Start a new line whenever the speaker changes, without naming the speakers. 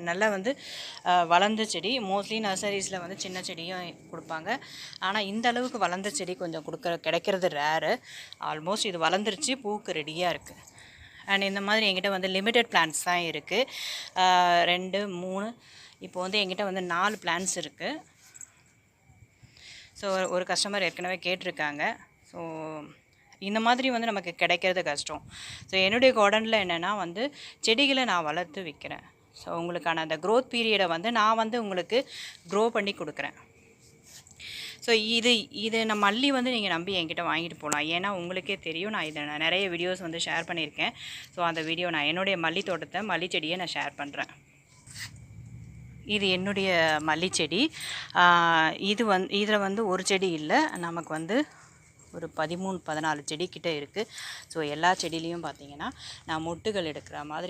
நல்லா வந்து வளர்ந்த செடி. மோஸ்ட்லி நர்சரிஸில் வந்து சின்ன செடியும் கொடுப்பாங்க. ஆனால் இந்த அளவுக்கு வளர்ந்த செடி கொஞ்சம் கிடைக்கிறது ரேரு. ஆல்மோஸ்ட் இது வளர்ந்துருச்சு, பூக்கு ரெடியாக இருக்குது. அண்ட் இந்த மாதிரி என்கிட்ட வந்து லிமிட்டட் பிளான்ஸ் தான் இருக்குது. 2 3 இப்போ வந்து என்கிட்ட வந்து 4 பிளான்ஸ் இருக்குது. ஸோ ஒரு கஸ்டமர் ஏற்கனவே கேட்டிருக்காங்க. ஸோ இந்த மாதிரி வந்து நமக்கு கிடைக்கிறது கஷ்டம். ஸோ என்னுடைய கார்டனில் என்னென்னா வந்து செடிகளை நான் வளர்த்து விற்கிறேன். ஸோ உங்களுக்கான அந்த க்ரோத் பீரியடை வந்து நான் வந்து உங்களுக்கு க்ரோ பண்ணி கொடுக்குறேன். ஸோ இது நான் மல்லி வந்து நீங்கள் நம்பி என்கிட்ட வாங்கிட்டு போகலாம். ஏன்னா உங்களுக்கே தெரியும், நான் நிறைய வீடியோஸ் வந்து ஷேர் பண்ணியிருக்கேன். ஸோ அந்த வீடியோ நான் என்னுடைய மல்லி தோட்டத்தை, மல்லி செடியை நான் ஷேர் பண்ணுறேன். இது என்னுடைய மல்லி செடி. இதில் வந்து ஒரு செடி இல்லை, நமக்கு வந்து ஒரு 13 14 செடி கிட்டே இருக்குது. ஸோ எல்லா செடியிலையும் பார்த்திங்கன்னா நான் மொட்டுகள் எடுக்கிற மாதிரி